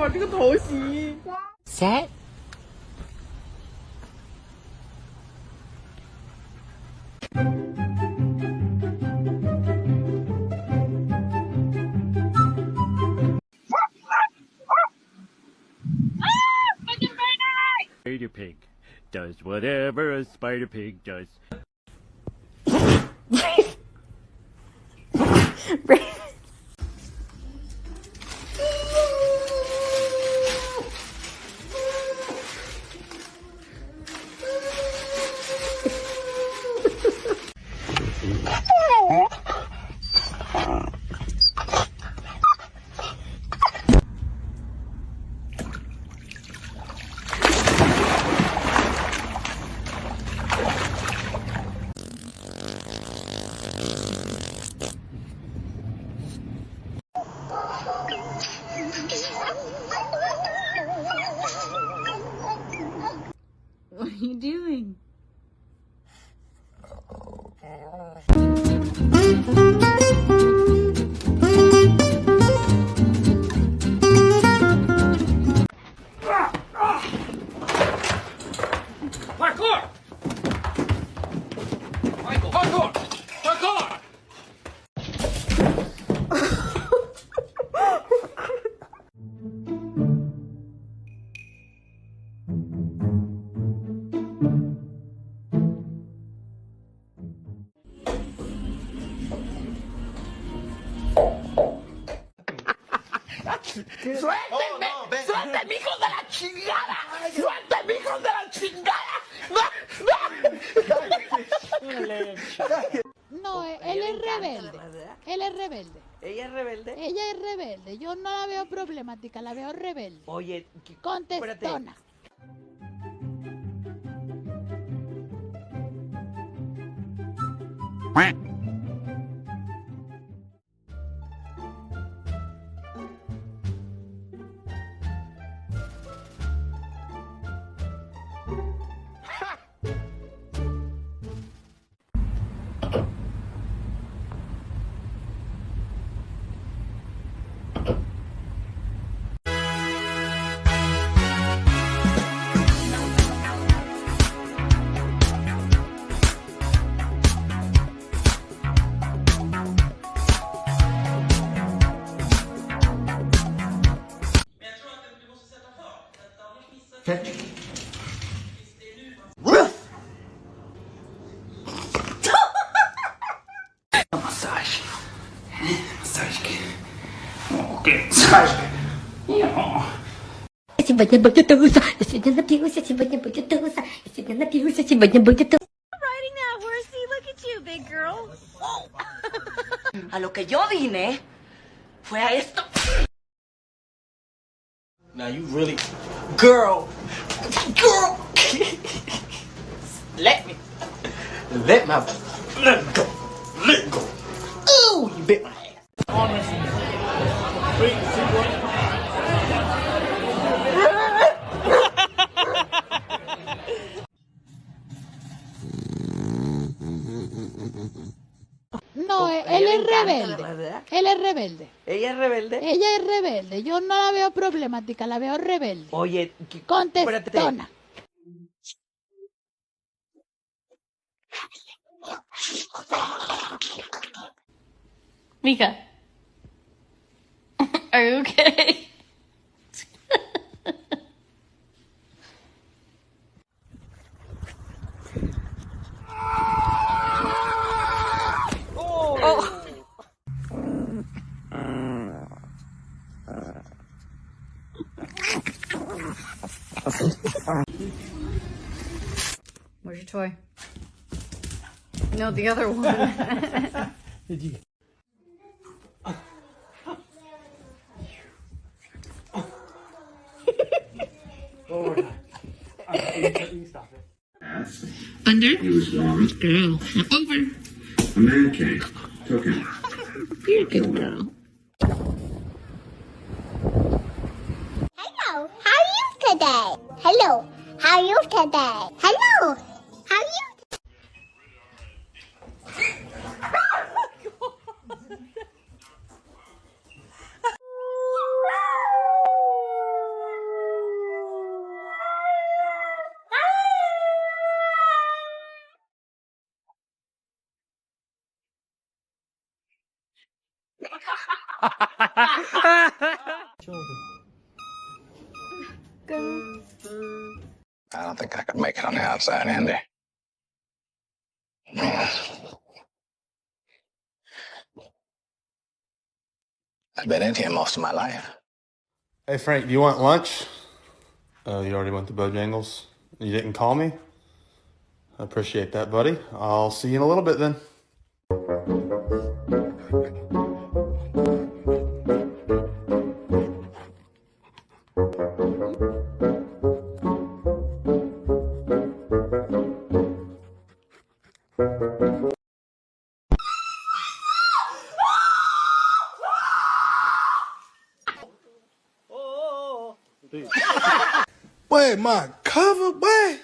啊，这个头型。Set. Spider pig does whatever a spider pig does. What are you doing? Parkour! Michael, parkour! Parkour! ¡Suéltenme! ¡Suéltenme, hijos de la chingada! ¡Suéltenme, hijos de la chingada! No, él es rebelde. Él es rebelde. ¿Ella es rebelde? Ella es rebelde. Yo no la veo problemática, la veo rebelde. Oye, Contestona. Massage. Massage. Okay, massage. Сегодня будет туса, сегодня напьюся, сегодня будет туса, сегодня напьюся, сегодня будет туса. Riding that horsey, look at you, big girl. A lo que yo vine fue a esto. Now you really... Girl. Let me. Let go. Let go. Ooh, you bit my ass. No, él es rebelde. Él es rebelde. ¿Ella es rebelde? Ella es rebelde. Yo no la veo problemática, la veo rebelde. Oye, Contestona. Mika, are you okay? Where's your toy? No, the other one. Did you... Stop it. Under. He was gone. Girl. Over. A man came. Took him. You're a good girl. Hello, how are you today? Hello, how are you today? Hello, how are you? I don't think I could make it on the outside, Andy. I've been in here most of my life. Hey Frank, do you want lunch? Oh, you already went to Bojangles? You didn't call me? I appreciate that, buddy. I'll see you in a little bit then. Boy, my cover, boy.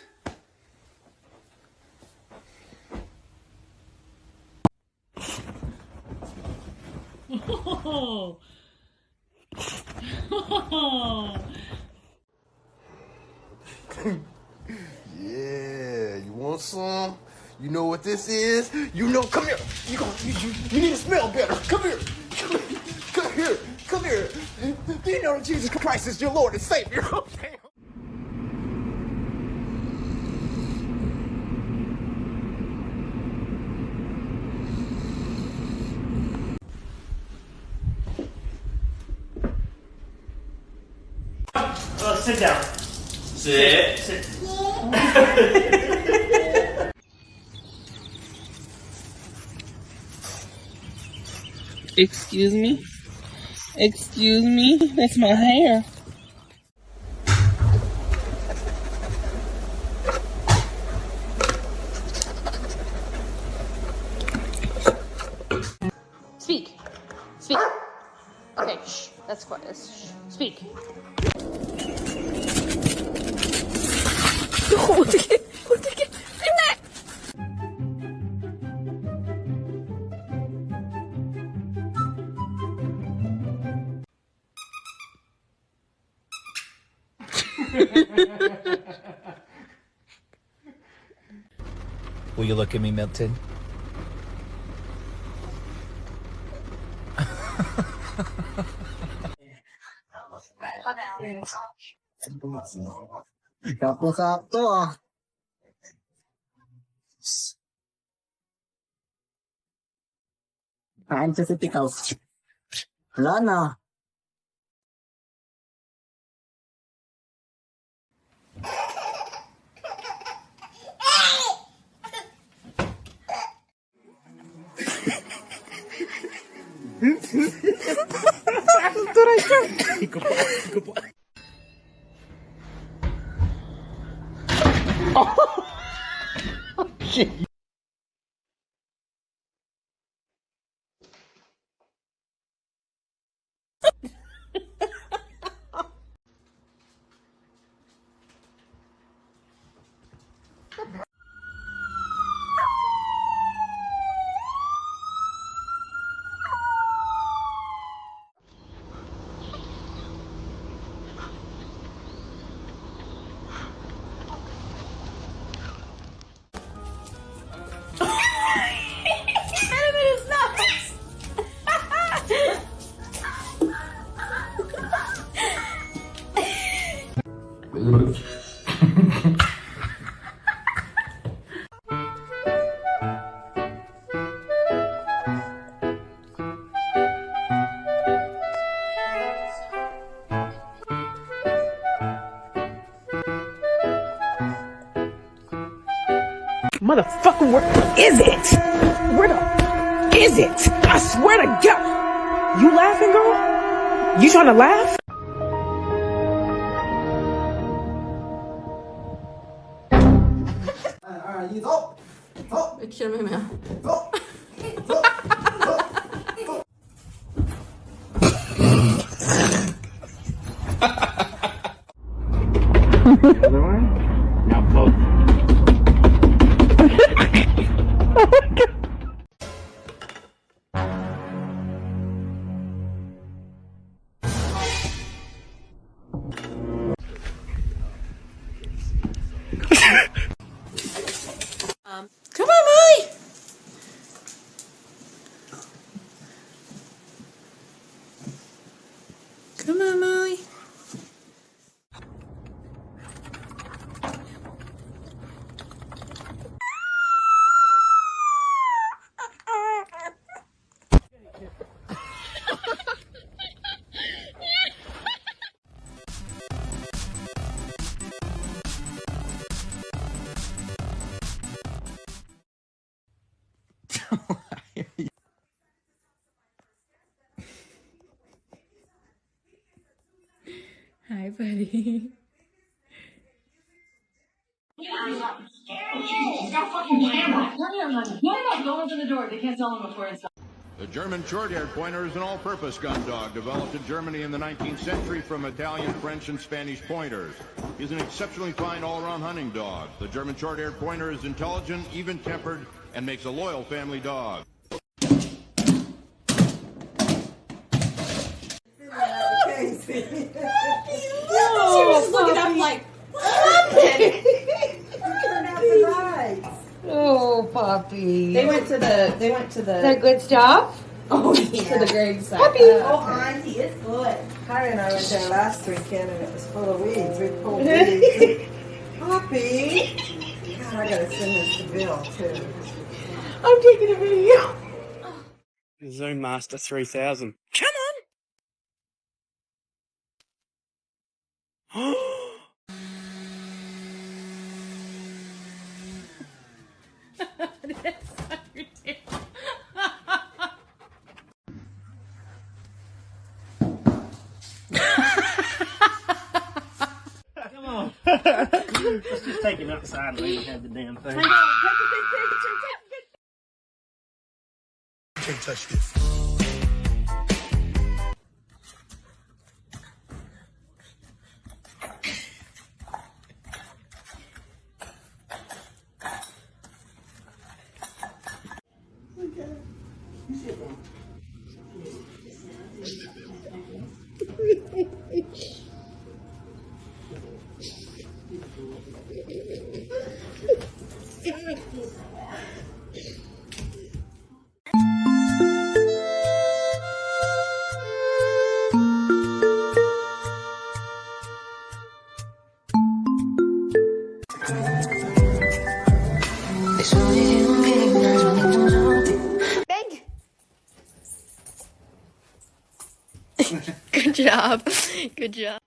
Yeah, you want some? You know what this is? You know, come here. You need to smell better. Come here. Come here. Come here. Do you know that Jesus Christ is your Lord and Savior? Sit down. Sit. Excuse me? Excuse me? That's my hair. Speak. Speak. Okay, shh. That's quiet. Shh. Speak. Will you look at me, Milton? Sakto-sakto ah. Kain sa sitikaw. Wala na. Motherfucker, where is it? Where the is it? I swear to God. You laughing, girl? You trying to laugh? Bekliyorum hemen. Now both. Come on, Molly. Come on, Molly. Hi, buddy. The German short-haired pointer is an all-purpose gun dog developed in Germany in the 19th century from Italian, French, and Spanish pointers. He's an exceptionally fine all-around hunting dog. The German short-haired pointer is intelligent, even-tempered, and makes a loyal family dog. She was looking up like, Oh, puppy. They went to the that good stuff? oh yeah, to the graveside. Puppy. Oh, auntie, it's good. Harry and I went there last weekend and it was full of weeds. We pulled weeds. Puppy. God, I gotta send this to Bill too. I'm taking a video. Zoom Master 3000. Come on! That's so ridiculous. Come on. Let's just take him outside and let him have the damn thing. Can't touch this. Good job. Good job.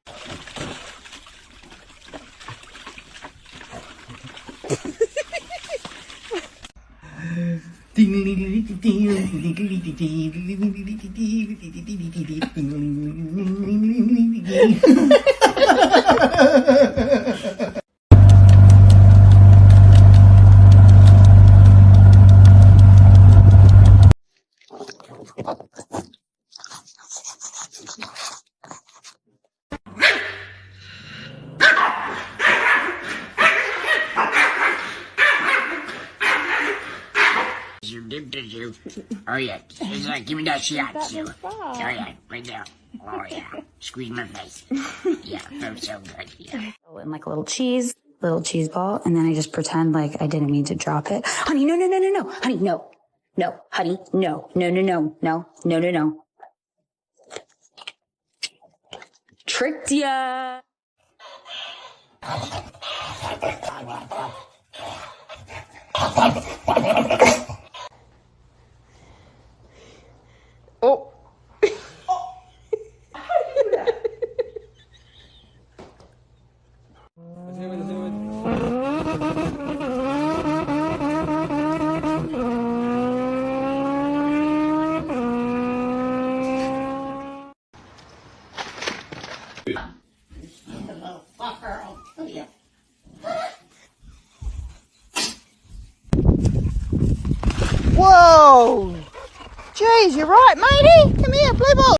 Oh yeah, give me that shot. Oh yeah, right there. Oh yeah, squeeze my face. Yeah, felt so good. Yeah. And like a little cheese ball, and then I just pretend like I didn't mean to drop it. Honey, no, honey, no, honey, no. Tricked ya. Oh. Whoa! Jeez, you're right, matey. Come here, play ball.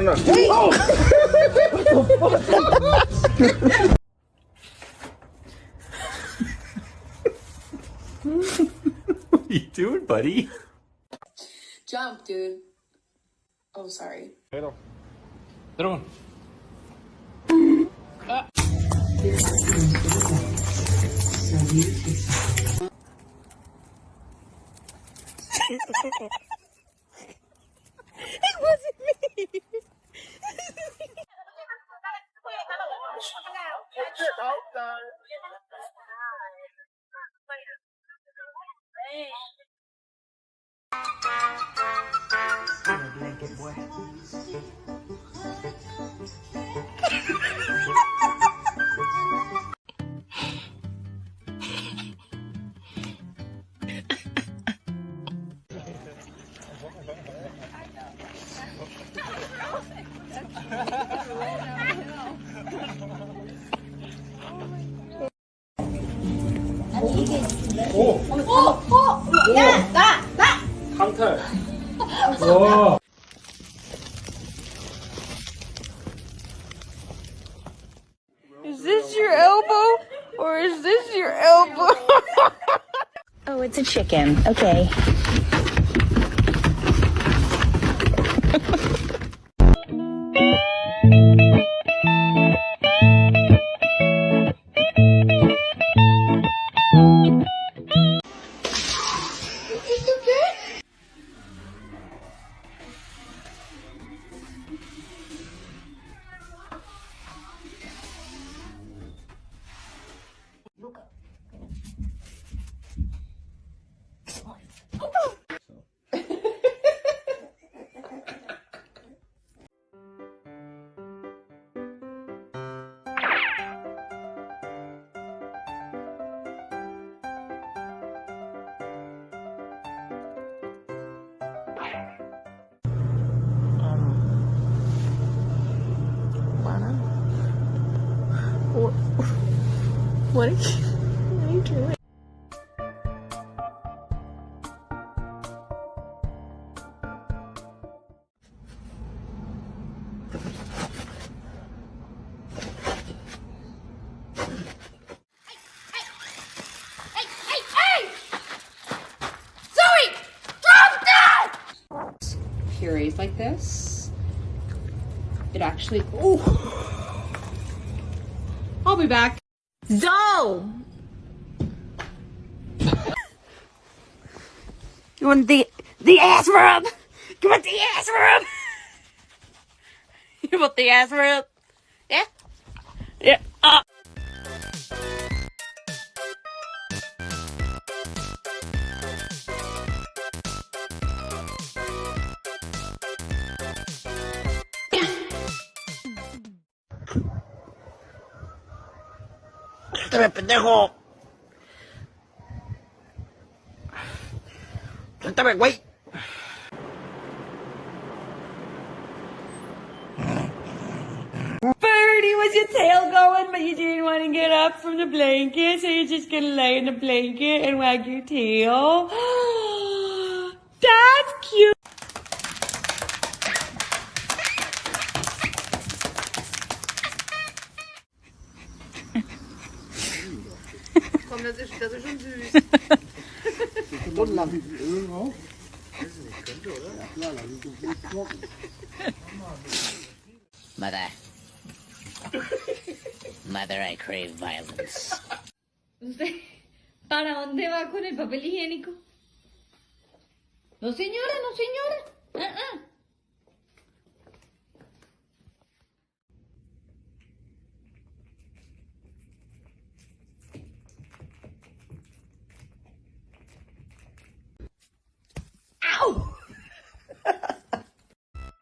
No. Oh! What the fuck? What are you doing, buddy? Jump, dude. Oh, sorry. Pero. It wasn't me. Good boy. Hunter. Whoa. Is this your elbow? Or is this your elbow? Oh, it's a chicken. Okay. What are you doing? Purees like this. It actually. Ooh. I'll be back. Zoe! You want the ass rub? You want the ass rub? You want the ass rub? Yeah? Yeah. ¡Suéltame, pendejo! ¡Suéltame, güey! Birdie, was your tail going, but you didn't want to get up from the blanket, so you're just gonna lay in the blanket and wag your tail? That's cute! Mother. Mother, I crave violence. ¿Usted para dónde va con el papel higiénico? No, señora, no, señora.